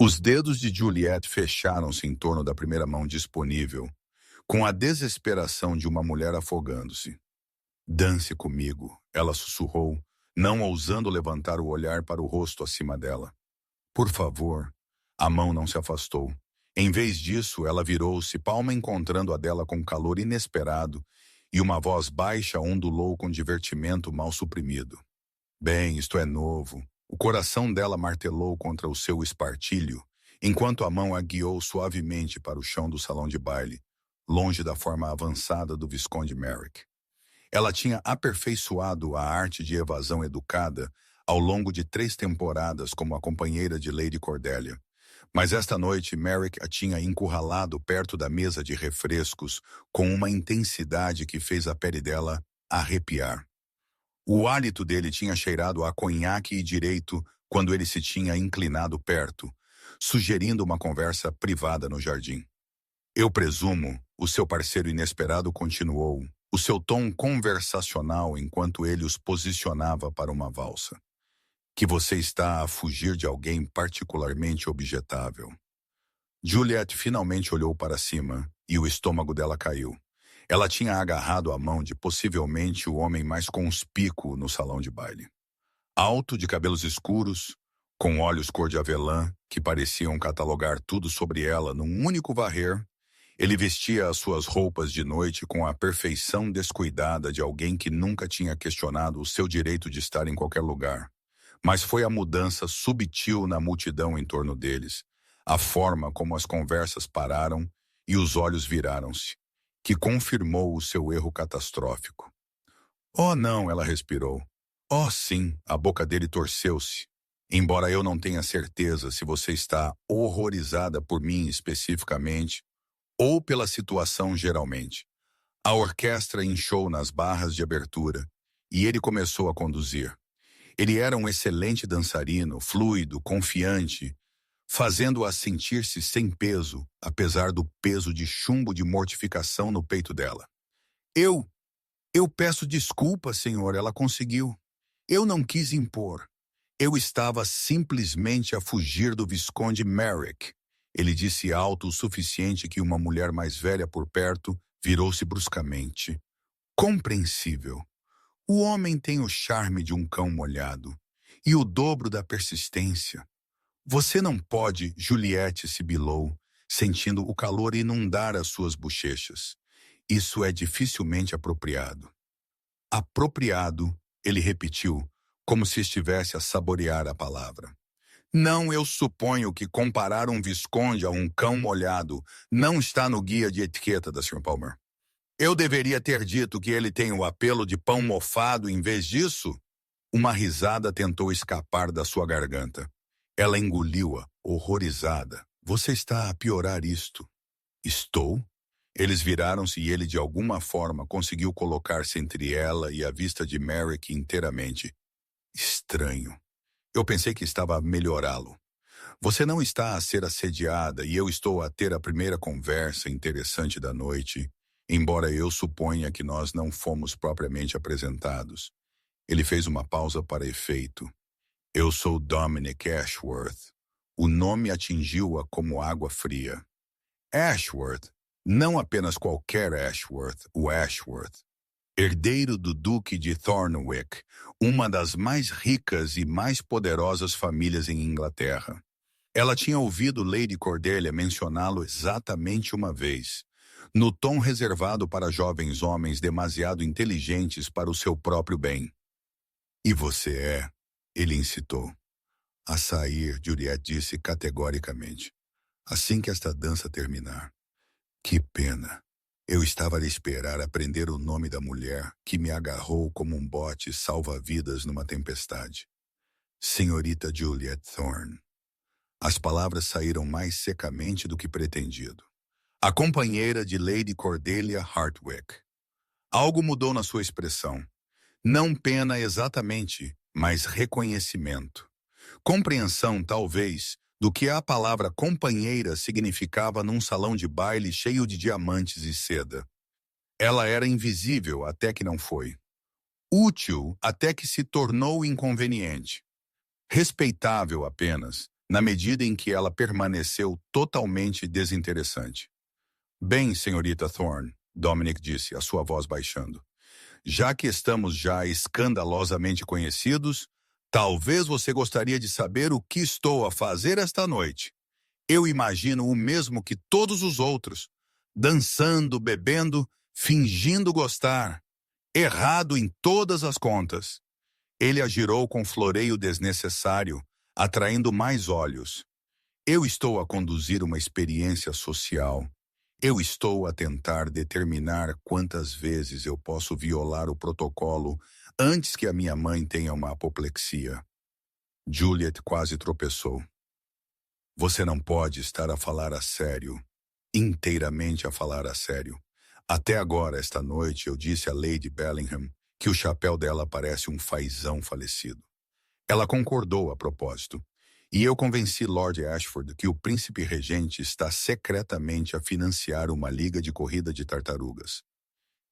Os dedos de Juliette fecharam-se em torno da primeira mão disponível, com a desesperação de uma mulher afogando-se. "Dance comigo", ela sussurrou, não ousando levantar o olhar para o rosto acima dela. "Por favor." A mão não se afastou. Em vez disso, ela virou-se, palma encontrando a dela com calor inesperado, e uma voz baixa ondulou com divertimento mal suprimido. "Bem, isto é novo." O coração dela martelou contra o seu espartilho, enquanto a mão a guiou suavemente para o chão do salão de baile, longe da forma avançada do Visconde Merrick. Ela tinha aperfeiçoado a arte de evasão educada ao longo de 3 temporadas como a companheira de Lady Cordelia. Mas esta noite Merrick a tinha encurralado perto da mesa de refrescos com uma intensidade que fez a pele dela arrepiar. O hálito dele tinha cheirado a conhaque e direito quando ele se tinha inclinado perto, sugerindo uma conversa privada no jardim. "Eu presumo", o seu parceiro inesperado continuou, o seu tom conversacional enquanto ele os posicionava para uma valsa, "que você está a fugir de alguém particularmente objetável." Juliette finalmente olhou para cima e o estômago dela caiu. Ela tinha agarrado a mão de possivelmente o homem mais conspícuo no salão de baile. Alto, de cabelos escuros, com olhos cor de avelã, que pareciam catalogar tudo sobre ela num único varrer, ele vestia as suas roupas de noite com a perfeição descuidada de alguém que nunca tinha questionado o seu direito de estar em qualquer lugar. Mas foi a mudança subtil na multidão em torno deles, a forma como as conversas pararam e os olhos viraram-se, que confirmou o seu erro catastrófico. "Oh, não", ela respirou. "Oh, sim", a boca dele torceu-se. "Embora eu não tenha certeza se você está horrorizada por mim especificamente, ou pela situação geralmente." A orquestra inchou nas barras de abertura, e ele começou a conduzir. Ele era um excelente dançarino, fluido, confiante, fazendo-a sentir-se sem peso, apesar do peso de chumbo de mortificação no peito dela. Eu peço desculpa, senhor", ela conseguiu. "Eu não quis impor. Eu estava simplesmente a fugir do Visconde Merrick." Ele disse alto o suficiente que uma mulher mais velha por perto virou-se bruscamente. "Compreensível. O homem tem o charme de um cão molhado, e o dobro da persistência. Você não pode", Juliette sibilou, sentindo o calor inundar as suas bochechas. "Isso é dificilmente apropriado." "Apropriado", ele repetiu, como se estivesse a saborear a palavra. "Não, eu suponho que comparar um visconde a um cão molhado não está no guia de etiqueta da Sr. Palmer. Eu deveria ter dito que ele tem o apelo de pão mofado em vez disso?" Uma risada tentou escapar da sua garganta. Ela engoliu-a, horrorizada. "Você está a piorar isto." "Estou?" Eles viraram-se e ele de alguma forma conseguiu colocar-se entre ela e a vista de Merrick inteiramente. "Estranho. Eu pensei que estava a melhorá-lo. Você não está a ser assediada e eu estou a ter a primeira conversa interessante da noite, embora eu suponha que nós não fomos propriamente apresentados." Ele fez uma pausa para efeito. "Eu sou Dominic Ashworth." O nome atingiu-a como água fria. Ashworth, não apenas qualquer Ashworth, o Ashworth. Herdeiro do Duque de Thornwick, uma das mais ricas e mais poderosas famílias em Inglaterra. Ela tinha ouvido Lady Cordelia mencioná-lo exatamente uma vez, no tom reservado para jovens homens demasiado inteligentes para o seu próprio bem. "E você é?" ele incitou. "A sair", Juliette disse categoricamente, "assim que esta dança terminar." "Que pena. Eu estava a esperar aprender o nome da mulher que me agarrou como um bote salva-vidas numa tempestade. Senhorita Juliette Thorne." As palavras saíram mais secamente do que pretendido. "A companheira de Lady Cordelia Hartwick." Algo mudou na sua expressão. Não pena exatamente, mas reconhecimento. Compreensão, talvez, do que a palavra companheira significava num salão de baile cheio de diamantes e seda. Ela era invisível até que não foi. Útil até que se tornou inconveniente. Respeitável apenas, na medida em que ela permaneceu totalmente desinteressante. Bem, senhorita Thorne, Dominic disse, a sua voz baixando. Já que estamos já escandalosamente conhecidos, talvez você gostaria de saber o que estou a fazer esta noite. Eu imagino o mesmo que todos os outros, dançando, bebendo, fingindo gostar, errado em todas as contas. Ele a girou com floreio desnecessário, atraindo mais olhos. Eu estou a conduzir uma experiência social. Eu estou a tentar determinar quantas vezes eu posso violar o protocolo antes que a minha mãe tenha uma apoplexia. Juliet quase tropeçou. Você não pode estar a falar a sério, inteiramente a falar a sério. Até agora, esta noite, eu disse a Lady Bellingham que o chapéu dela parece um fazão falecido. Ela concordou a propósito, e eu convenci Lord Ashford que o príncipe regente está secretamente a financiar uma liga de corrida de tartarugas.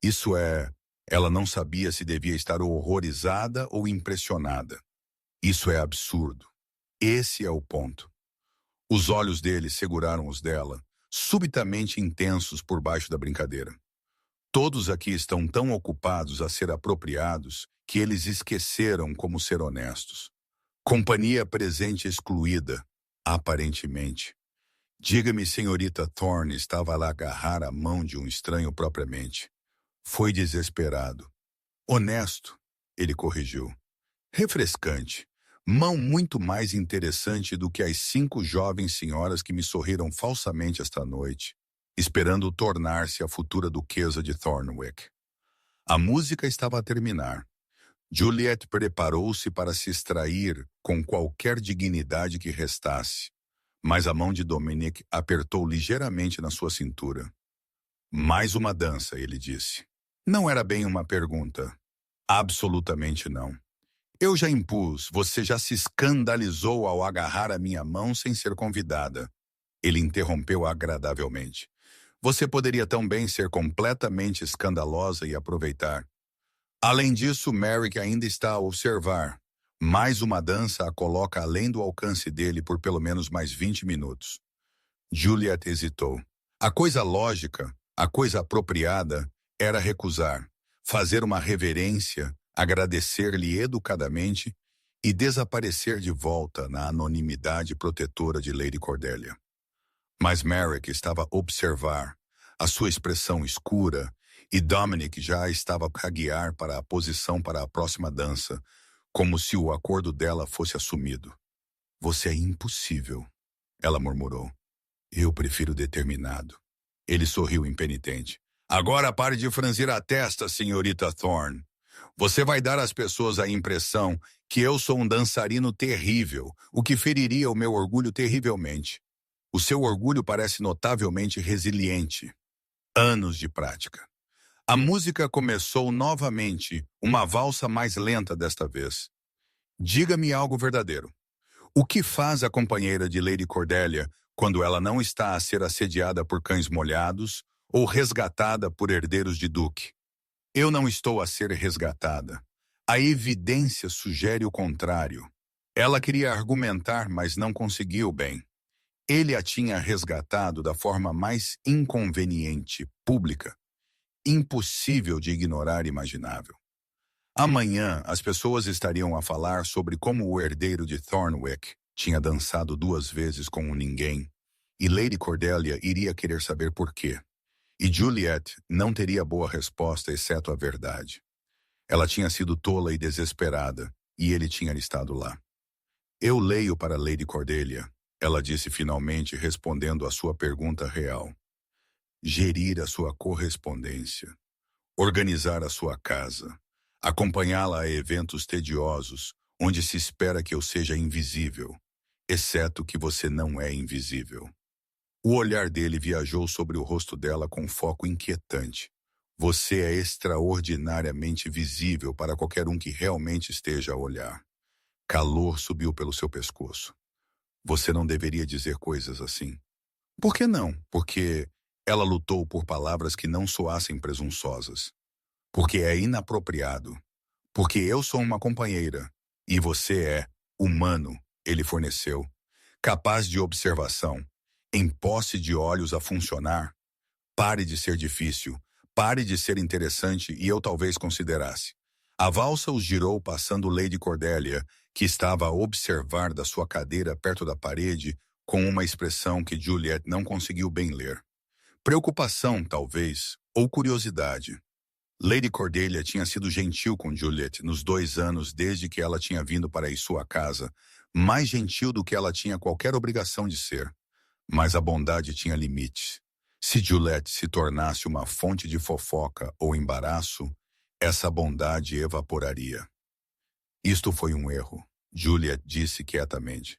Isso é, ela não sabia se devia estar horrorizada ou impressionada. Isso é absurdo. Esse é o ponto. Os olhos dele seguraram os dela, subitamente intensos por baixo da brincadeira. Todos aqui estão tão ocupados a ser apropriados que eles esqueceram como ser honestos. Companhia presente excluída, aparentemente. Diga-me, senhorita Thorne estava a agarrar a mão de um estranho propriamente. Foi desesperado. Honesto, ele corrigiu. Refrescante. Mão muito mais interessante do que as 5 jovens senhoras que me sorriram falsamente esta noite, esperando tornar-se a futura duquesa de Thornwick. A música estava a terminar. Juliet preparou-se para se extrair com qualquer dignidade que restasse, mas a mão de Dominic apertou ligeiramente na sua cintura. Mais uma dança, ele disse. Não era bem uma pergunta. Absolutamente não. Eu já impus, você já se escandalizou ao agarrar a minha mão sem ser convidada. Ele interrompeu agradavelmente. Você poderia tão bem ser completamente escandalosa e aproveitar. Além disso, Merrick ainda está a observar. Mais uma dança a coloca além do alcance dele por pelo menos mais 20 minutos. Juliet hesitou. A coisa lógica, a coisa apropriada, era recusar, fazer uma reverência, agradecer-lhe educadamente e desaparecer de volta na anonimidade protetora de Lady Cordelia. Mas Merrick estava a observar, a sua expressão escura, e Dominic já estava a guiar para a posição para a próxima dança, como se o acordo dela fosse assumido. Você é impossível, ela murmurou. Eu prefiro determinado. Ele sorriu impenitente. Agora pare de franzir a testa, senhorita Thorne. Você vai dar às pessoas a impressão que eu sou um dançarino terrível, o que feriria o meu orgulho terrivelmente. O seu orgulho parece notavelmente resiliente. Anos de prática. A música começou novamente, uma valsa mais lenta desta vez. Diga-me algo verdadeiro. O que faz a companheira de Lady Cordelia quando ela não está a ser assediada por cães molhados ou resgatada por herdeiros de duque? Eu não estou a ser resgatada. A evidência sugere o contrário. Ela queria argumentar, mas não conseguiu bem. Ele a tinha resgatado da forma mais inconveniente, pública, impossível de ignorar e imaginável. Amanhã, as pessoas estariam a falar sobre como o herdeiro de Thornwick tinha dançado 2 vezes com um ninguém, e Lady Cordelia iria querer saber por quê. E Juliet não teria boa resposta, exceto a verdade. Ela tinha sido tola e desesperada, e ele tinha estado lá. Eu leio para Lady Cordelia, ela disse finalmente, respondendo à sua pergunta real. Gerir a sua correspondência, organizar a sua casa, acompanhá-la a eventos tediosos, onde se espera que eu seja invisível, exceto que você não é invisível. O olhar dele viajou sobre o rosto dela com foco inquietante. Você é extraordinariamente visível para qualquer um que realmente esteja a olhar. Calor subiu pelo seu pescoço. Você não deveria dizer coisas assim. Por que não? Porque ela lutou por palavras que não soassem presunçosas. Porque é inapropriado. Porque eu sou uma companheira. E você é humano, ele forneceu. capaz de observação, em posse de olhos a funcionar. Pare de ser difícil, pare de ser interessante e eu talvez considerasse. A valsa os girou passando Lady Cordelia, que estava a observar da sua cadeira perto da parede com uma expressão que Juliet não conseguiu bem ler. Preocupação, talvez, ou curiosidade. Lady Cordelia tinha sido gentil com Juliet nos 2 anos desde que ela tinha vindo para sua casa, mais gentil do que ela tinha qualquer obrigação de ser. Mas a bondade tinha limites. Se Juliet se tornasse uma fonte de fofoca ou embaraço, essa bondade evaporaria. Isto foi um erro, Juliet disse quietamente.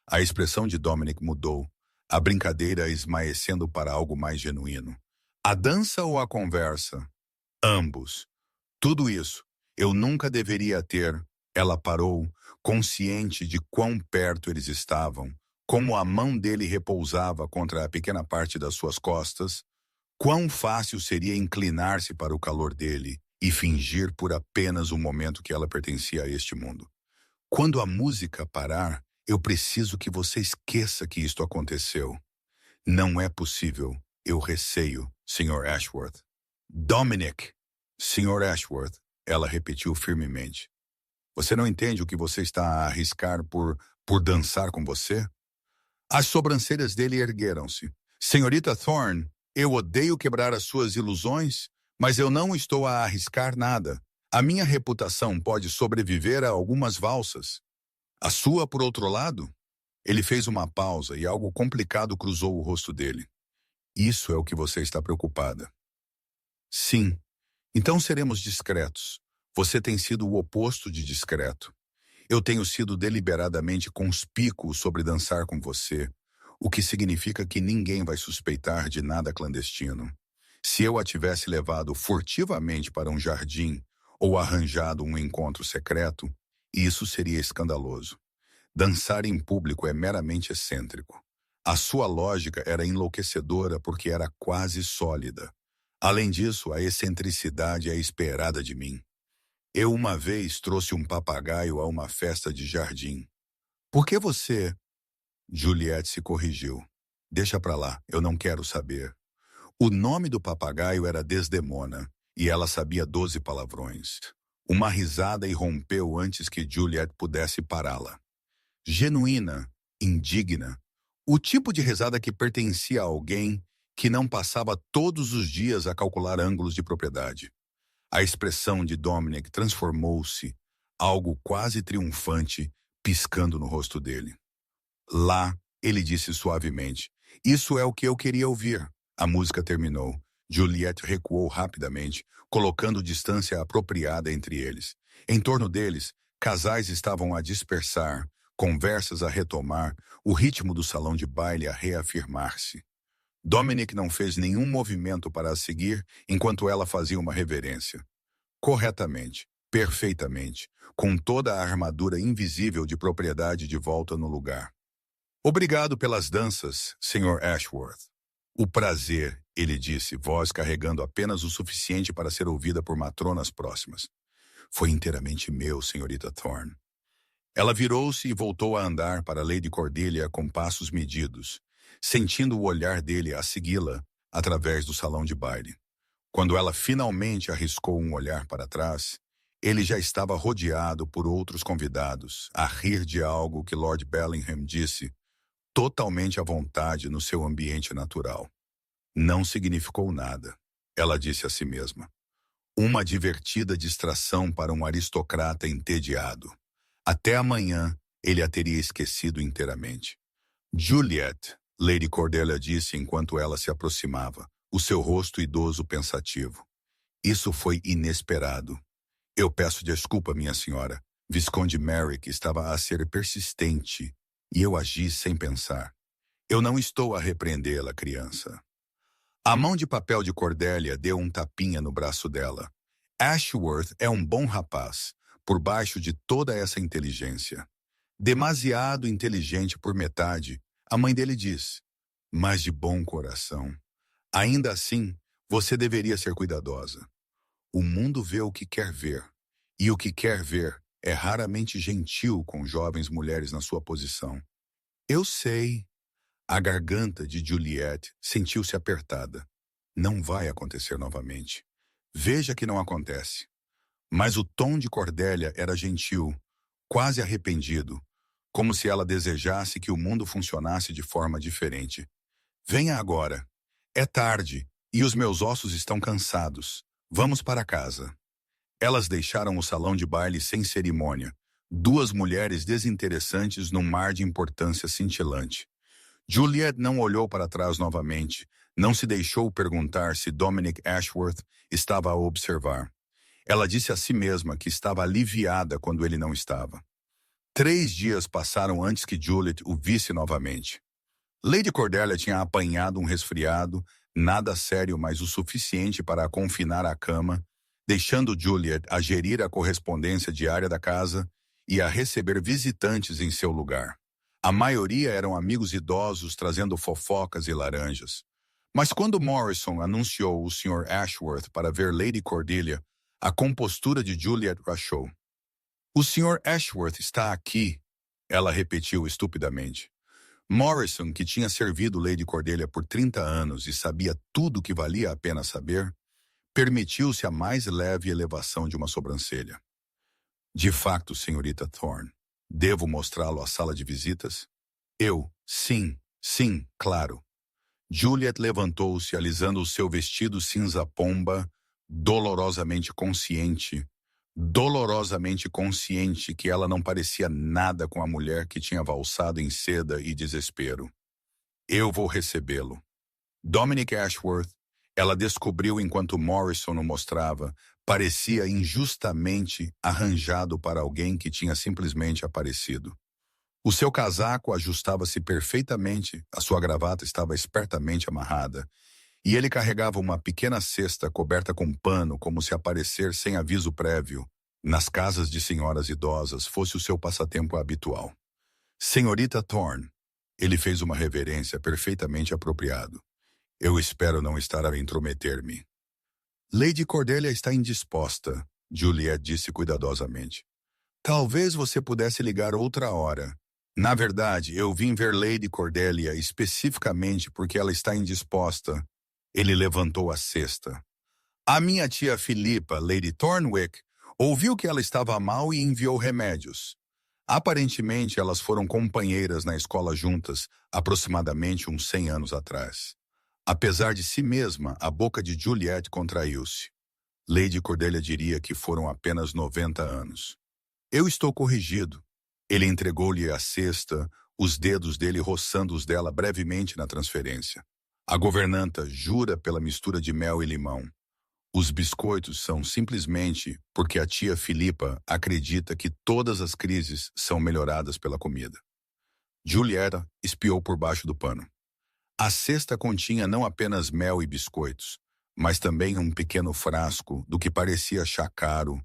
A expressão de Dominic mudou, a brincadeira esmaecendo para algo mais genuíno. A dança ou a conversa? Ambos. Tudo isso. Eu nunca deveria ter. Ela parou, consciente de quão perto eles estavam, como a mão dele repousava contra a pequena parte das suas costas, quão fácil seria inclinar-se para o calor dele e fingir por apenas um momento que ela pertencia a este mundo. Quando a música parar, eu preciso que você esqueça que isto aconteceu. Não é possível. Eu receio, Sr. Ashworth. Dominic! Sr. Ashworth, ela repetiu firmemente. Você não entende o que você está a arriscar por dançar com você? As sobrancelhas dele ergueram-se. Senhorita Thorne, eu odeio quebrar as suas ilusões, mas eu não estou a arriscar nada. A minha reputação pode sobreviver a algumas valsas. A sua, por outro lado? Ele fez uma pausa e algo complicado cruzou o rosto dele. Isso é o que você está preocupada. Sim. Então seremos discretos. Você tem sido o oposto de discreto. Eu tenho sido deliberadamente conspícuo sobre dançar com você, o que significa que ninguém vai suspeitar de nada clandestino. Se eu a tivesse levado furtivamente para um jardim ou arranjado um encontro secreto, isso seria escandaloso. Dançar em público é meramente excêntrico. A sua lógica era enlouquecedora porque era quase sólida. Além disso, a excentricidade é esperada de mim. Eu uma vez trouxe um papagaio a uma festa de jardim. Por que você... Juliet se corrigiu. Deixa pra lá, eu não quero saber. O nome do papagaio era Desdemona, e ela sabia 12 palavrões. Uma risada irrompeu antes que Juliet pudesse pará-la. Genuína, indigna, o tipo de risada que pertencia a alguém que não passava todos os dias a calcular ângulos de propriedade. A expressão de Dominic transformou-se, algo quase triunfante, piscando no rosto dele. Lá, ele disse suavemente, isso é o que eu queria ouvir. A música terminou. Juliet recuou rapidamente, colocando distância apropriada entre eles. Em torno deles, casais estavam a dispersar, conversas a retomar, o ritmo do salão de baile a reafirmar-se. Dominic não fez nenhum movimento para a seguir enquanto ela fazia uma reverência. Corretamente, perfeitamente, com toda a armadura invisível de propriedade de volta no lugar. Obrigado pelas danças, Sr. Ashworth. O prazer, ele disse, voz carregando apenas o suficiente para ser ouvida por matronas próximas. Foi inteiramente meu, senhorita Thorne. Ela virou-se e voltou a andar para Lady Cordelia com passos medidos, sentindo o olhar dele a segui-la através do salão de baile. Quando ela finalmente arriscou um olhar para trás, ele já estava rodeado por outros convidados, a rir de algo que Lord Bellingham disse, totalmente à vontade no seu ambiente natural. Não significou nada, ela disse a si mesma. Uma divertida distração para um aristocrata entediado. Até amanhã, ele a teria esquecido inteiramente. Juliet, Lady Cordelia disse enquanto ela se aproximava, o seu rosto idoso pensativo. Isso foi inesperado. Eu peço desculpa, minha senhora. Visconde Merrick estava a ser persistente, e eu agi sem pensar. Eu não estou a repreendê-la, criança. A mão de papel de Cordelia deu um tapinha no braço dela. Ashworth é um bom rapaz, por baixo de toda essa inteligência. Demasiado inteligente por metade, a mãe dele diz, mas de bom coração. Ainda assim, você deveria ser cuidadosa. O mundo vê o que quer ver, e o que quer ver é raramente gentil com jovens mulheres na sua posição. Eu sei. A garganta de Juliette sentiu-se apertada. Não vai acontecer novamente. Veja que não acontece. Mas o tom de Cordélia era gentil, quase arrependido, como se ela desejasse que o mundo funcionasse de forma diferente. Venha agora. É tarde e os meus ossos estão cansados. Vamos para casa. Elas deixaram o salão de baile sem cerimônia. Duas mulheres desinteressantes num mar de importância cintilante. Juliet não olhou para trás novamente. Não se deixou perguntar se Dominic Ashworth estava a observar. Ela disse a si mesma que estava aliviada quando ele não estava. 3 dias passaram antes que Juliet o visse novamente. Lady Cordelia tinha apanhado um resfriado, nada sério, mas o suficiente para a confinar à cama, deixando Juliet a gerir a correspondência diária da casa e a receber visitantes em seu lugar. A maioria eram amigos idosos trazendo fofocas e laranjas. Mas quando Morrison anunciou o Sr. Ashworth para ver Lady Cordelia, a compostura de Juliet rachou. "O Sr. Ashworth está aqui", ela repetiu estupidamente. Morrison, que tinha servido Lady Cordelia por 30 anos e sabia tudo o que valia a pena saber, permitiu-se a mais leve elevação de uma sobrancelha. "De facto, senhorita Thorne, devo mostrá-lo à sala de visitas?" Sim, claro." Juliet levantou-se, alisando o seu vestido cinza pomba, dolorosamente consciente que ela não parecia nada com a mulher que tinha valsado em seda e desespero. "Eu vou recebê-lo." Dominic Ashworth, ela descobriu enquanto Morrison o mostrava, parecia injustamente arranjado para alguém que tinha simplesmente aparecido. O seu casaco ajustava-se perfeitamente, a sua gravata estava espertamente amarrada, e ele carregava uma pequena cesta coberta com pano como se aparecer sem aviso prévio nas casas de senhoras idosas fosse o seu passatempo habitual. "Senhorita Thorne", ele fez uma reverência perfeitamente apropriado. "Eu espero não estar a intrometer-me." "Lady Cordelia está indisposta", Juliet disse cuidadosamente. "Talvez você pudesse ligar outra hora. Na verdade, eu vim ver Lady Cordelia especificamente porque ela está indisposta." Ele levantou a cesta. "A minha tia Philippa, Lady Thornwick, ouviu que ela estava mal e enviou remédios. Aparentemente, elas foram companheiras na escola juntas, aproximadamente uns 100 anos atrás." Apesar de si mesma, a boca de Juliet contraiu-se. Lady Cordelia diria que foram apenas 90 anos. "Eu estou corrigido." Ele entregou-lhe a cesta, os dedos dele roçando os dela brevemente na transferência. "A governanta jura pela mistura de mel e limão. Os biscoitos são simplesmente porque a tia Philippa acredita que todas as crises são melhoradas pela comida." Julieta espiou por baixo do pano. A cesta continha não apenas mel e biscoitos, mas também um pequeno frasco do que parecia chá caro,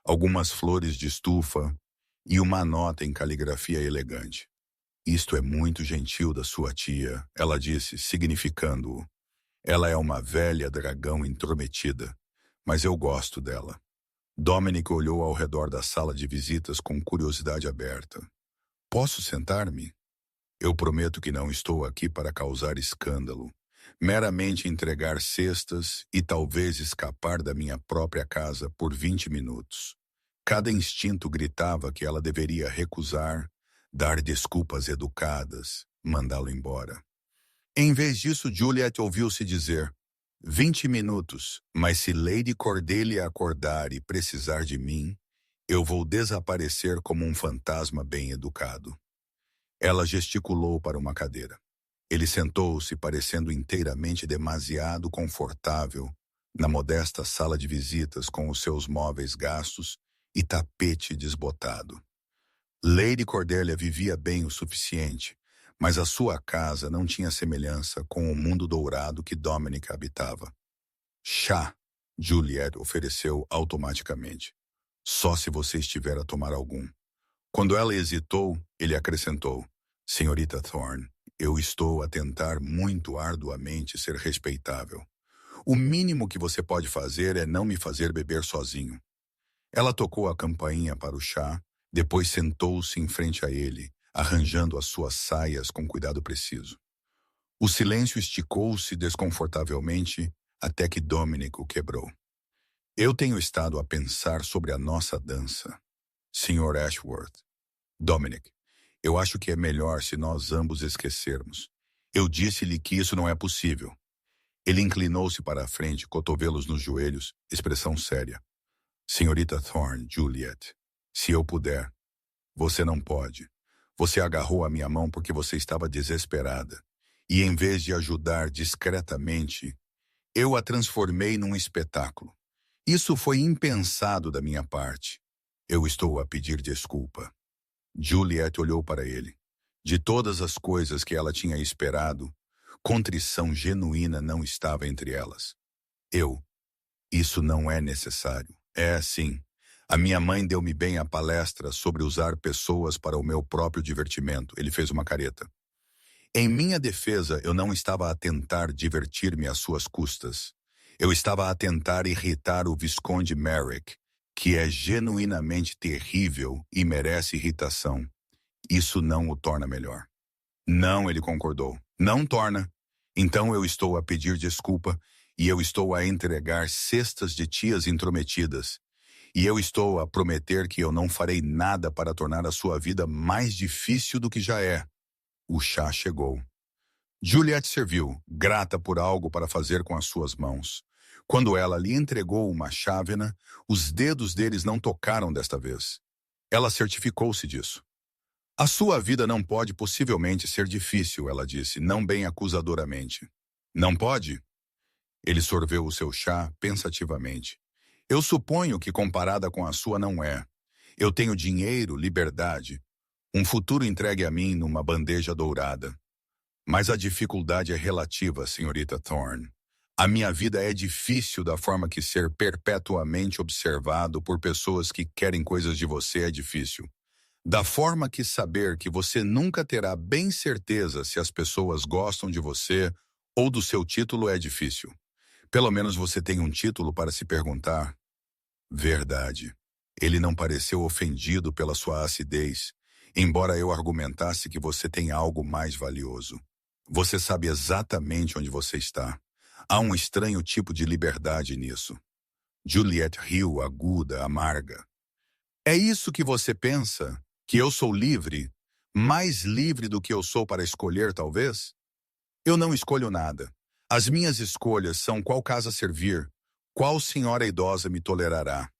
algumas flores de estufa e uma nota em caligrafia elegante. "Isto é muito gentil da sua tia", ela disse, significando-o. "Ela é uma velha dragão intrometida, mas eu gosto dela." Dominic olhou ao redor da sala de visitas com curiosidade aberta. "Posso sentar-me?" "Eu prometo que não estou aqui para causar escândalo. Meramente entregar cestas e talvez escapar da minha própria casa por 20 minutos." Cada instinto gritava que ela deveria recusar, dar desculpas educadas, mandá-lo embora. Em vez disso, Juliet ouviu-se dizer: 20 minutos, mas se Lady Cordelia acordar e precisar de mim, eu vou desaparecer como um fantasma bem educado." Ela gesticulou para uma cadeira. Ele sentou-se, parecendo inteiramente demasiado confortável, na modesta sala de visitas com os seus móveis gastos e tapete desbotado. Lady Cordelia vivia bem o suficiente, mas a sua casa não tinha semelhança com o mundo dourado que Dominic habitava. "Chá", Juliet ofereceu automaticamente. "Só se você estiver a tomar algum." Quando ela hesitou, ele acrescentou: "Senhorita Thorne, eu estou a tentar muito arduamente ser respeitável. O mínimo que você pode fazer é não me fazer beber sozinho." Ela tocou a campainha para o chá, depois sentou-se em frente a ele, arranjando as suas saias com cuidado preciso. O silêncio esticou-se desconfortavelmente até que Dominic o quebrou. Eu tenho estado a pensar sobre a nossa dança, Sr. Ashworth. Dominic, eu acho que é melhor se nós ambos esquecermos. Eu disse-lhe que isso não é possível. Ele inclinou-se para a frente, cotovelos nos joelhos, expressão séria. Senhorita Thorne, Juliet, se eu puder. Você não pode. Você agarrou a minha mão porque você estava desesperada. E em vez de ajudar discretamente, eu a transformei num espetáculo. Isso foi impensado da minha parte. Eu estou a pedir desculpa. Juliet olhou para ele. De todas as coisas que ela tinha esperado, contrição genuína não estava entre elas. Isso não é necessário. É assim. A minha mãe deu-me bem a palestra sobre usar pessoas para o meu próprio divertimento. Ele fez uma careta. Em minha defesa, eu não estava a tentar divertir-me às suas custas. Eu estava a tentar irritar o Visconde Merrick, que é genuinamente terrível e merece irritação. Isso não o torna melhor. Não, ele concordou. Não torna. Então eu estou a pedir desculpa e eu estou a entregar cestas de tias intrometidas. E eu estou a prometer que eu não farei nada para tornar a sua vida mais difícil do que já é. O chá chegou. Juliet serviu, grata por algo para fazer com as suas mãos. Quando ela lhe entregou uma chávena, os dedos deles não tocaram desta vez. Ela certificou-se disso. A sua vida não pode possivelmente ser difícil, ela disse, não bem acusadoramente. Não pode? Ele sorveu o seu chá pensativamente. Eu suponho que comparada com a sua não é. Eu tenho dinheiro, liberdade, um futuro entregue a mim numa bandeja dourada. Mas a dificuldade é relativa, senhorita Thorne. A minha vida é difícil da forma que ser perpetuamente observado por pessoas que querem coisas de você é difícil. Da forma que saber que você nunca terá bem certeza se as pessoas gostam de você ou do seu título é difícil. Pelo menos você tem um título para se perguntar. Verdade. Ele não pareceu ofendido pela sua acidez, embora eu argumentasse que você tem algo mais valioso. Você sabe exatamente onde você está. Há um estranho tipo de liberdade nisso. Juliet riu, aguda, amarga. É isso que você pensa? Que eu sou livre? Mais livre do que eu sou para escolher, talvez? Eu não escolho nada. As minhas escolhas são qual casa servir, qual senhora idosa me tolerará.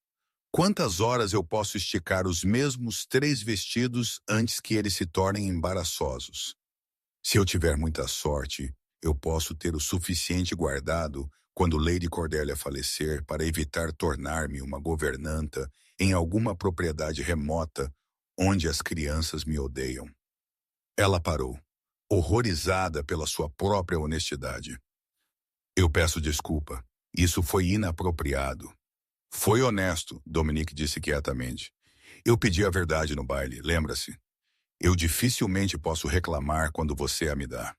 Quantas horas eu posso esticar os mesmos 3 vestidos antes que eles se tornem embaraçosos? Se eu tiver muita sorte, eu posso ter o suficiente guardado quando Lady Cordelia falecer para evitar tornar-me uma governanta em alguma propriedade remota onde as crianças me odeiam. Ela parou, horrorizada pela sua própria honestidade. Eu peço desculpa. Isso foi inapropriado. Foi honesto, Dominic disse quietamente. Eu pedi a verdade no baile, lembra-se? Eu dificilmente posso reclamar quando você a me dá.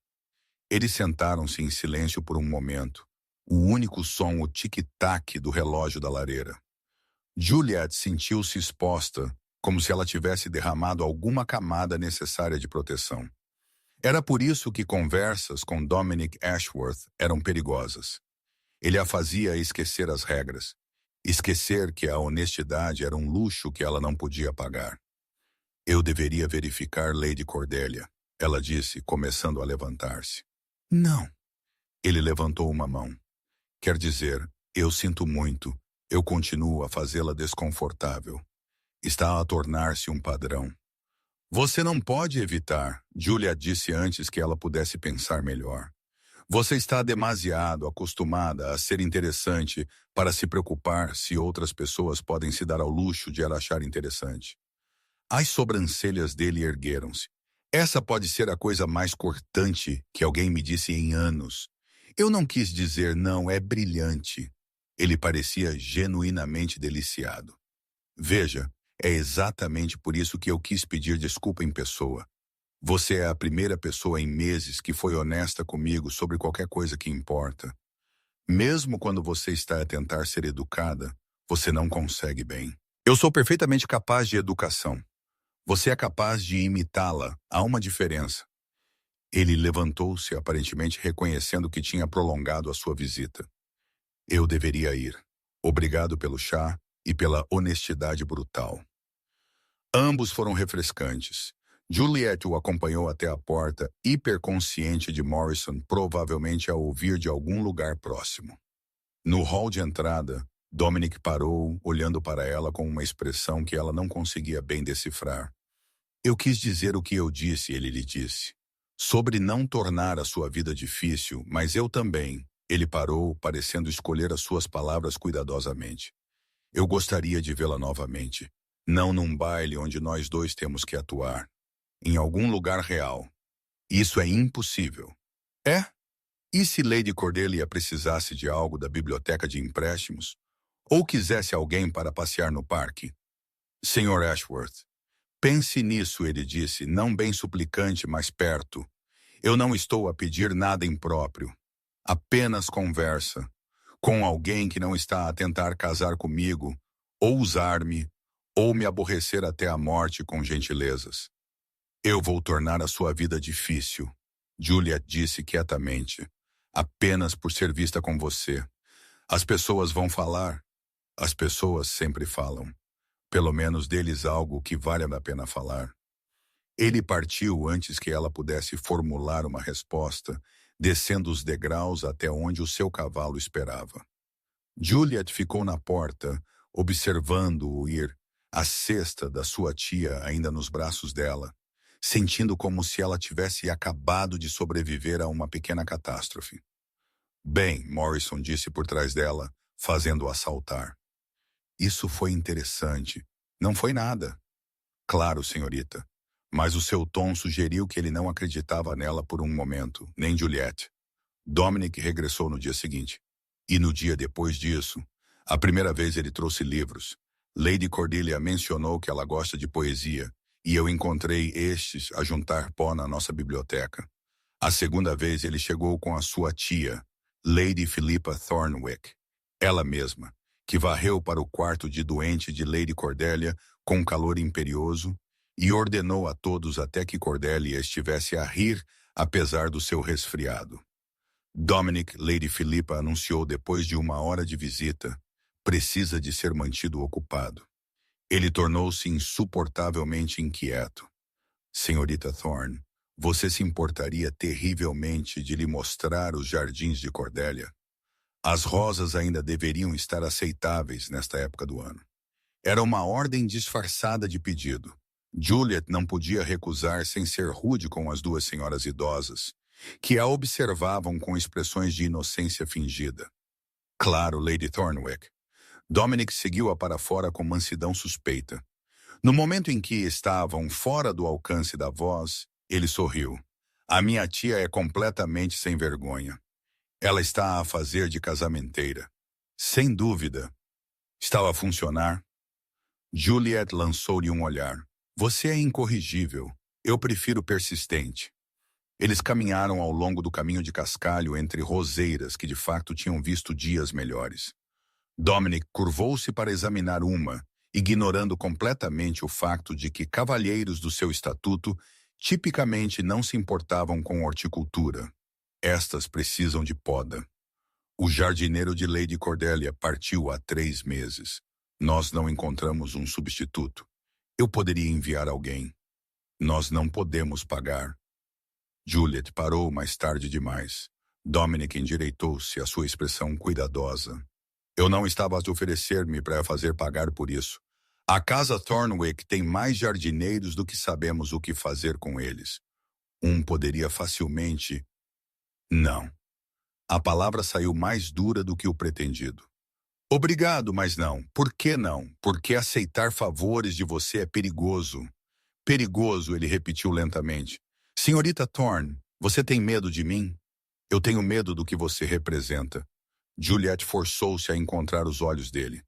Eles sentaram-se em silêncio por um momento. O único som, o tic-tac do relógio da lareira. Juliet sentiu-se exposta, como se ela tivesse derramado alguma camada necessária de proteção. Era por isso que conversas com Dominic Ashworth eram perigosas. Ele a fazia esquecer as regras. Esquecer que a honestidade era um luxo que ela não podia pagar. Eu deveria verificar Lady Cordelia, ela disse, começando a levantar-se. Não. Ele levantou uma mão. Quer dizer, eu sinto muito. Eu continuo a fazê-la desconfortável. Está a tornar-se um padrão. Você não pode evitar, Julia disse antes que ela pudesse pensar melhor. Você está demasiado acostumada a ser interessante para se preocupar se outras pessoas podem se dar ao luxo de a achar interessante. As sobrancelhas dele ergueram-se. Essa pode ser a coisa mais cortante que alguém me disse em anos. Eu não quis dizer não, é brilhante. Ele parecia genuinamente deliciado. Veja, é exatamente por isso que eu quis pedir desculpa em pessoa. Você é a primeira pessoa em meses que foi honesta comigo sobre qualquer coisa que importa. Mesmo quando você está a tentar ser educada, você não consegue bem. Eu sou perfeitamente capaz de educação. Você é capaz de imitá-la. Há uma diferença. Ele levantou-se, aparentemente reconhecendo que tinha prolongado a sua visita. Eu deveria ir. Obrigado pelo chá e pela honestidade brutal. Ambos foram refrescantes. Juliet o acompanhou até a porta, hiperconsciente de Morrison provavelmente a ouvir de algum lugar próximo. No hall de entrada, Dominic parou, olhando para ela com uma expressão que ela não conseguia bem decifrar. Eu quis dizer o que eu disse, ele lhe disse. Sobre não tornar a sua vida difícil, mas eu também. Ele parou, parecendo escolher as suas palavras cuidadosamente. Eu gostaria de vê-la novamente. Não num baile onde nós dois temos que atuar. Em algum lugar real. Isso é impossível. É? E se Lady Cordelia precisasse de algo da biblioteca de empréstimos? Ou quisesse alguém para passear no parque? Sr. Ashworth, pense nisso, ele disse, não bem suplicante, mas perto. Eu não estou a pedir nada impróprio. Apenas conversa. Com alguém que não está a tentar casar comigo, ou usar-me, ou me aborrecer até a morte com gentilezas. Eu vou tornar a sua vida difícil, Juliet disse quietamente, apenas por ser vista com você. As pessoas vão falar. As pessoas sempre falam. Pelo menos deles algo que vale a pena falar. Ele partiu antes que ela pudesse formular uma resposta, descendo os degraus até onde o seu cavalo esperava. Juliet ficou na porta, observando-o ir, a cesta da sua tia ainda nos braços dela, sentindo como se ela tivesse acabado de sobreviver a uma pequena catástrofe. Bem, Morrison disse por trás dela, fazendo-a saltar. Isso foi interessante. Não foi nada. Claro, senhorita. Mas o seu tom sugeriu que ele não acreditava nela por um momento, nem Juliet. Dominic regressou no dia seguinte. E no dia depois disso, a primeira vez ele trouxe livros. Lady Cordelia mencionou que ela gosta de poesia, e eu encontrei estes a juntar pó na nossa biblioteca. A segunda vez ele chegou com a sua tia, Lady Philippa Thornwick, ela mesma, que varreu para o quarto de doente de Lady Cordelia com calor imperioso e ordenou a todos até que Cordelia estivesse a rir apesar do seu resfriado. Dominic, Lady Philippa anunciou depois de 1 hora de visita, precisa de ser mantido ocupado. Ele tornou-se insuportavelmente inquieto. Senhorita Thorne, você se importaria terrivelmente de lhe mostrar os jardins de Cordelia? As rosas ainda deveriam estar aceitáveis nesta época do ano. Era uma ordem disfarçada de pedido. Juliet não podia recusar sem ser rude com as duas senhoras idosas, que a observavam com expressões de inocência fingida. Claro, Lady Thornwick. Dominic seguiu-a para fora com mansidão suspeita. No momento em que estavam fora do alcance da voz, ele sorriu. A minha tia é completamente sem vergonha. Ela está a fazer de casamenteira. Sem dúvida. Estava a funcionar? Juliet lançou-lhe um olhar. Você é incorrigível. Eu prefiro persistente. Eles caminharam ao longo do caminho de cascalho entre roseiras que de facto tinham visto dias melhores. Dominic curvou-se para examinar uma, ignorando completamente o facto de que cavalheiros do seu estatuto tipicamente não se importavam com horticultura. Estas precisam de poda. O jardineiro de Lady Cordelia partiu há 3 meses. Nós não encontramos um substituto. Eu poderia enviar alguém. Nós não podemos pagar. Juliet parou mais tarde demais. Dominic endireitou-se, a sua expressão cuidadosa. Eu não estava a oferecer-me para fazer pagar por isso. A casa Thornwick tem mais jardineiros do que sabemos o que fazer com eles. Um poderia facilmente... Não. A palavra saiu mais dura do que o pretendido. Obrigado, mas não. Por que não? Porque aceitar favores de você é perigoso. Perigoso, ele repetiu lentamente. Senhorita Thorne, você tem medo de mim? Eu tenho medo do que você representa. Juliet forçou-se a encontrar os olhos dele.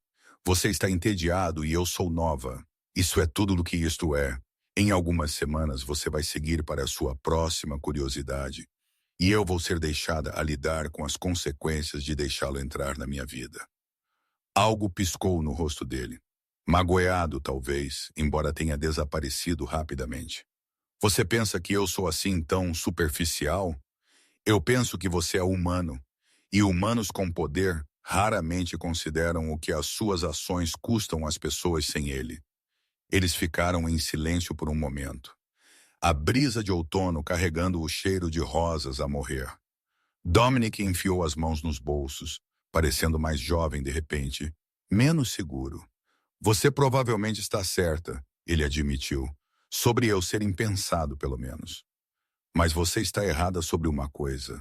Você está entediado e eu sou nova. Isso é tudo do que isto é. Em algumas semanas você vai seguir para a sua próxima curiosidade. E eu vou ser deixada a lidar com as consequências de deixá-lo entrar na minha vida. Algo piscou no rosto dele. Magoado, talvez, embora tenha desaparecido rapidamente. Você pensa que eu sou assim tão superficial? Eu penso que você é humano, e humanos com poder raramente consideram o que as suas ações custam às pessoas sem ele. Eles ficaram em silêncio por um momento. A brisa de outono carregando o cheiro de rosas a morrer. Dominic enfiou as mãos nos bolsos, parecendo mais jovem de repente, menos seguro. Você provavelmente está certa, ele admitiu, sobre eu ser impensado, pelo menos. Mas você está errada sobre uma coisa.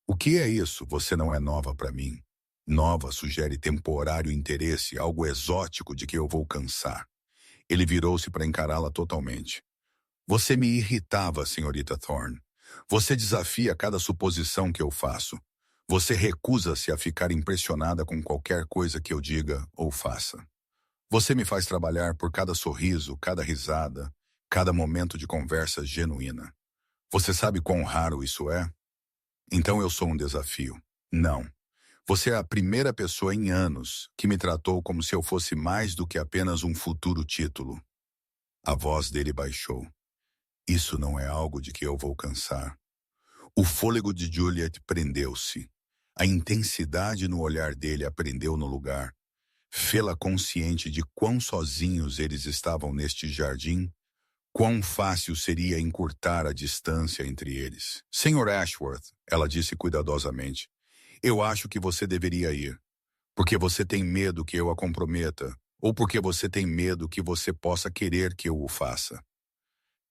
O que é isso? Você não é nova para mim. Nova sugere temporário interesse, algo exótico de que eu vou cansar. Ele virou-se para encará-la totalmente. Você me irritava, senhorita Thorne. Você desafia cada suposição que eu faço. Você recusa-se a ficar impressionada com qualquer coisa que eu diga ou faça. Você me faz trabalhar por cada sorriso, cada risada, cada momento de conversa genuína. Você sabe quão raro isso é? Então eu sou um desafio. Não. Você é a primeira pessoa em anos que me tratou como se eu fosse mais do que apenas um futuro título. A voz dele baixou. Isso não é algo de que eu vou cansar. O fôlego de Juliet prendeu-se. A intensidade no olhar dele a prendeu no lugar. Fê-la consciente de quão sozinhos eles estavam neste jardim, quão fácil seria encurtar a distância entre eles. Senhor Ashworth, ela disse cuidadosamente, eu acho que você deveria ir. Porque você tem medo que eu a comprometa, ou porque você tem medo que você possa querer que eu o faça.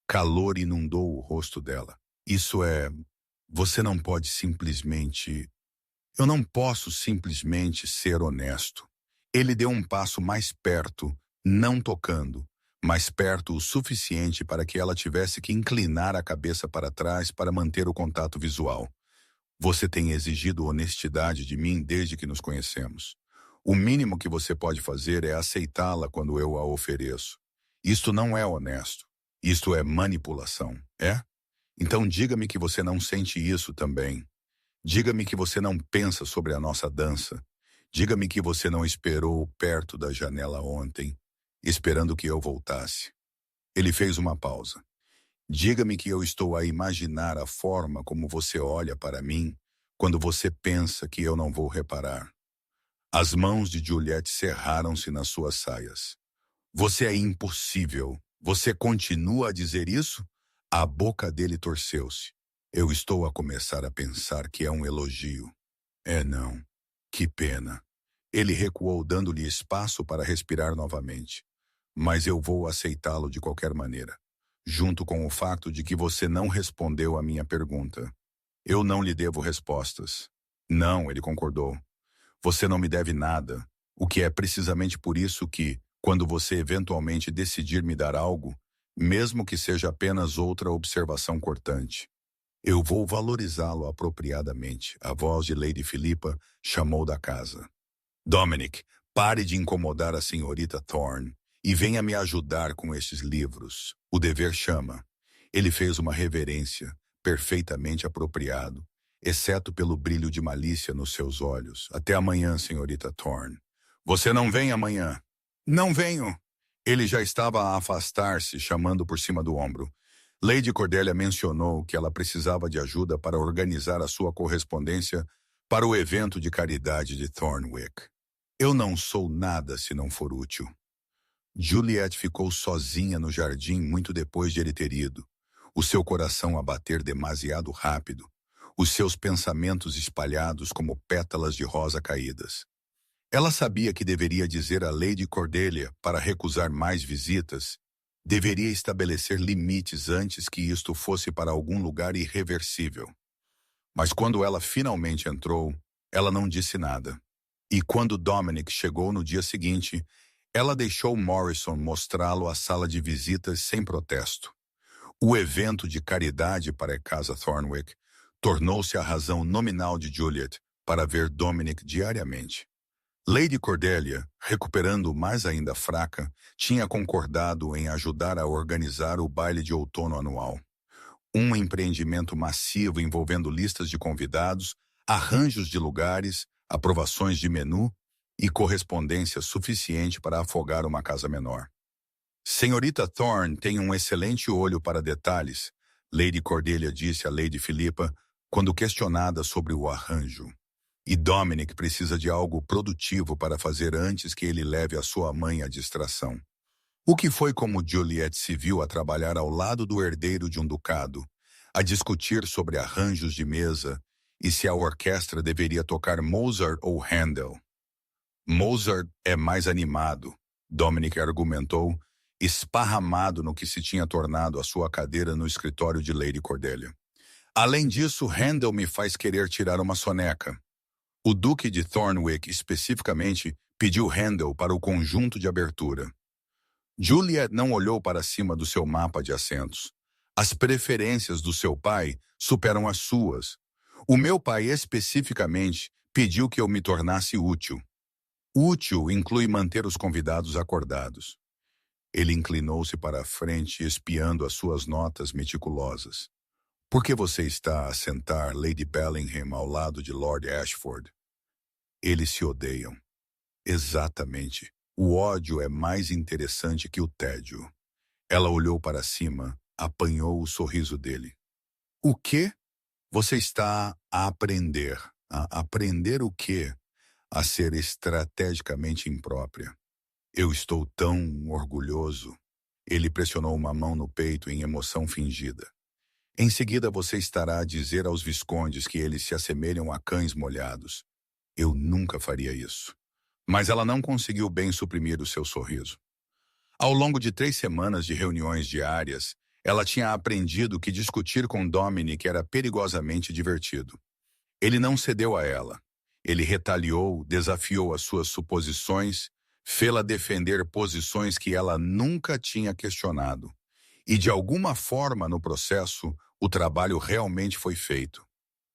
Calor inundou o rosto dela. Isso é... Você não pode simplesmente... Eu não posso simplesmente ser honesto. Ele deu um passo mais perto, não tocando, mais perto o suficiente para que ela tivesse que inclinar a cabeça para trás para manter o contato visual. Você tem exigido honestidade de mim desde que nos conhecemos. O mínimo que você pode fazer é aceitá-la quando eu a ofereço. Isto não é honesto. Isto é manipulação, é? Então diga-me que você não sente isso também. Diga-me que você não pensa sobre a nossa dança. Diga-me que você não esperou perto da janela ontem, esperando que eu voltasse. Ele fez uma pausa. Diga-me que eu estou a imaginar a forma como você olha para mim quando você pensa que eu não vou reparar. As mãos de Juliette cerraram-se nas suas saias. Você é impossível. Você continua a dizer isso? A boca dele torceu-se. Eu estou a começar a pensar que é um elogio. É não. Que pena. Ele recuou dando-lhe espaço para respirar novamente. Mas eu vou aceitá-lo de qualquer maneira. Junto com o fato de que você não respondeu à minha pergunta. Eu não lhe devo respostas. Não, ele concordou. Você não me deve nada, o que é precisamente por isso que, quando você eventualmente decidir me dar algo, mesmo que seja apenas outra observação cortante, eu vou valorizá-lo apropriadamente, a voz de Lady Philippa chamou da casa. Dominic, pare de incomodar a senhorita Thorne e venha me ajudar com estes livros. O dever chama. Ele fez uma reverência, perfeitamente apropriado, exceto pelo brilho de malícia nos seus olhos. Até amanhã, senhorita Thorne. Você não vem amanhã? Não venho. Ele já estava a afastar-se, chamando por cima do ombro. Lady Cordelia mencionou que ela precisava de ajuda para organizar a sua correspondência para o evento de caridade de Thornwick. Eu não sou nada se não for útil. Juliet ficou sozinha no jardim muito depois de ele ter ido, o seu coração a bater demasiado rápido, os seus pensamentos espalhados como pétalas de rosa caídas. Ela sabia que deveria dizer a Lady Cordelia para recusar mais visitas, deveria estabelecer limites antes que isto fosse para algum lugar irreversível. Mas quando ela finalmente entrou, ela não disse nada. E quando Dominic chegou no dia seguinte, ela deixou Morrison mostrá-lo à sala de visitas sem protesto. O evento de caridade para a casa Thornwick tornou-se a razão nominal de Juliet para ver Dominic diariamente. Lady Cordelia, recuperando mais ainda fraca, tinha concordado em ajudar a organizar o baile de outono anual. Um empreendimento massivo envolvendo listas de convidados, arranjos de lugares, aprovações de menu e correspondência suficiente para afogar uma casa menor. Senhorita Thorne tem um excelente olho para detalhes, Lady Cordelia disse a Lady Philippa quando questionada sobre o arranjo. E Dominic precisa de algo produtivo para fazer antes que ele leve a sua mãe à distração. O que foi como Juliet se viu a trabalhar ao lado do herdeiro de um ducado, a discutir sobre arranjos de mesa e se a orquestra deveria tocar Mozart ou Handel. Mozart é mais animado, Dominic argumentou, esparramado no que se tinha tornado a sua cadeira no escritório de Lady Cordelia. Além disso, Handel me faz querer tirar uma soneca. O Duque de Thornwick, especificamente, pediu Handel para o conjunto de abertura. Juliet não olhou para cima do seu mapa de assentos. As preferências do seu pai superam as suas. O meu pai, especificamente, pediu que eu me tornasse útil. Útil inclui manter os convidados acordados. Ele inclinou-se para a frente, espiando as suas notas meticulosas. Por que você está a sentar Lady Bellingham ao lado de Lord Ashford? Eles se odeiam. Exatamente. O ódio é mais interessante que o tédio. Ela olhou para cima, apanhou o sorriso dele. O quê? Você está a aprender. A aprender o quê? A ser estrategicamente imprópria. Eu estou tão orgulhoso. Ele pressionou uma mão no peito em emoção fingida. Em seguida você estará a dizer aos viscondes que eles se assemelham a cães molhados. Eu nunca faria isso. Mas ela não conseguiu bem suprimir o seu sorriso. Ao longo de 3 semanas de reuniões diárias, ela tinha aprendido que discutir com Dominic era perigosamente divertido. Ele não cedeu a ela. Ele retaliou, desafiou as suas suposições, fê-la defender posições que ela nunca tinha questionado. E de alguma forma, no processo, o trabalho realmente foi feito.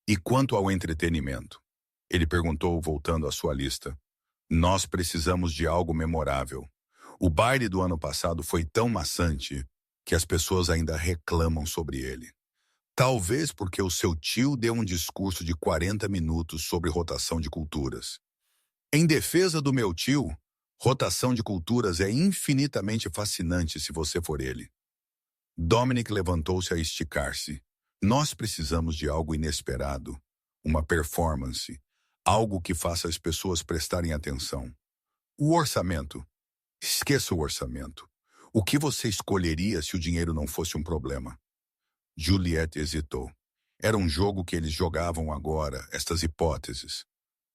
E quanto ao entretenimento? Ele perguntou, voltando à sua lista. Nós precisamos de algo memorável. O baile do ano passado foi tão maçante que as pessoas ainda reclamam sobre ele. Talvez porque o seu tio deu um discurso de 40 minutos sobre rotação de culturas. Em defesa do meu tio, rotação de culturas é infinitamente fascinante se você for ele. Dominic levantou-se a esticar-se. Nós precisamos de algo inesperado, uma performance, algo que faça as pessoas prestarem atenção. O orçamento. Esqueça o orçamento. O que você escolheria se o dinheiro não fosse um problema? Juliet hesitou. Era um jogo que eles jogavam agora, estas hipóteses.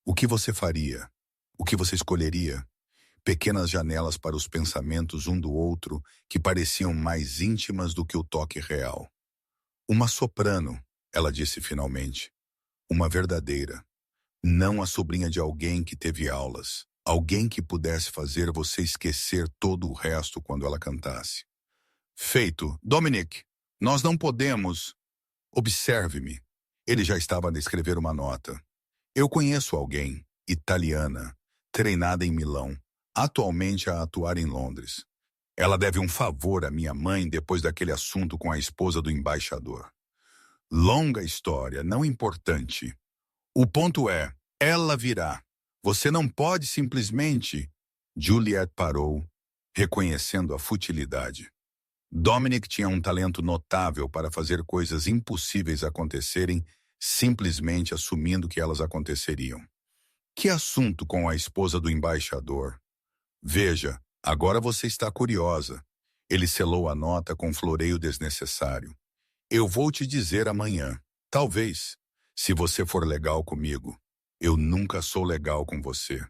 O que você faria? O que você escolheria? Pequenas janelas para os pensamentos um do outro que pareciam mais íntimas do que o toque real. Uma soprano, ela disse finalmente. Uma verdadeira. Não a sobrinha de alguém que teve aulas. Alguém que pudesse fazer você esquecer todo o resto quando ela cantasse. Feito. Dominic, nós não podemos... Observe-me. Ele já estava a escrever uma nota. Eu conheço alguém, italiana, treinada em Milão, atualmente a atuar em Londres. Ela deve um favor à minha mãe depois daquele assunto com a esposa do embaixador. Longa história, não importante. O ponto é, ela virá. Você não pode simplesmente... Juliet parou, reconhecendo a futilidade. Dominic tinha um talento notável para fazer coisas impossíveis acontecerem, simplesmente assumindo que elas aconteceriam. Que assunto com a esposa do embaixador? Veja, agora você está curiosa. Ele selou a nota com um floreio desnecessário. Eu vou te dizer amanhã. Talvez, se você for legal comigo. Eu nunca sou legal com você.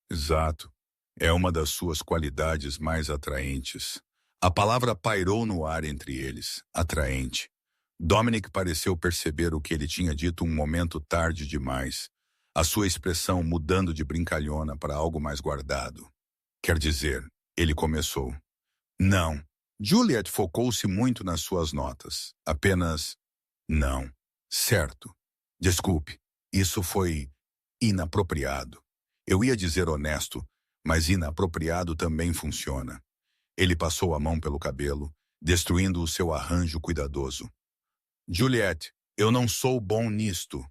Exato. É uma das suas qualidades mais atraentes. A palavra pairou no ar entre eles. Atraente. Dominic pareceu perceber o que ele tinha dito um momento tarde demais. A sua expressão mudando de brincalhona para algo mais guardado. Quer dizer, ele começou. Não. Juliet focou-se muito nas suas notas. Apenas... Não. Certo. Desculpe. Isso foi inapropriado. Eu ia dizer honesto, mas inapropriado também funciona. Ele passou a mão pelo cabelo, destruindo o seu arranjo cuidadoso. Juliet, eu não sou bom nisto.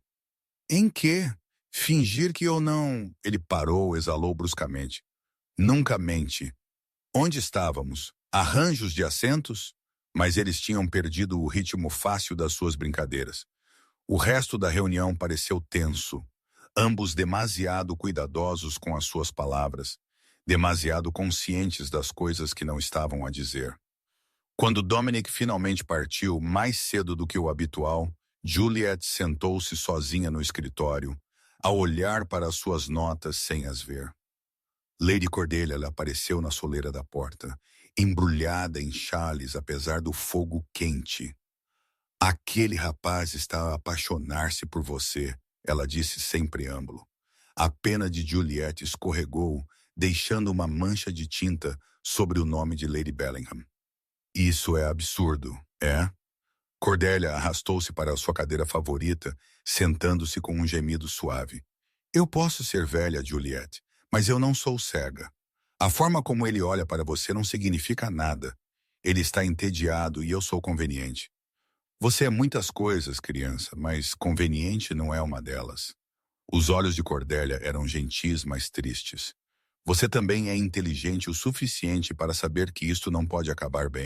Em quê? Fingir que eu não... Ele parou, exalou bruscamente. Nunca mente. Onde estávamos? Arranjos de assentos? Mas eles tinham perdido o ritmo fácil das suas brincadeiras. O resto da reunião pareceu tenso, ambos demasiado cuidadosos com as suas palavras, demasiado conscientes das coisas que não estavam a dizer. Quando Dominic finalmente partiu, mais cedo do que o habitual, Juliet sentou-se sozinha no escritório, a olhar para as suas notas sem as ver. Lady Cordelia apareceu na soleira da porta, embrulhada em chales apesar do fogo quente. Aquele rapaz está a apaixonar-se por você, ela disse sem preâmbulo. A pena de Juliet escorregou, deixando uma mancha de tinta sobre o nome de Lady Bellingham. Isso é absurdo, é? Cordelia arrastou-se para a sua cadeira favorita, sentando-se com um gemido suave. Eu posso ser velha, Juliet, mas eu não sou cega. A forma como ele olha para você não significa nada. Ele está entediado e eu sou conveniente. Você é muitas coisas, criança, mas conveniente não é uma delas. Os olhos de Cordelia eram gentis, mas tristes. Você também é inteligente o suficiente para saber que isto não pode acabar bem.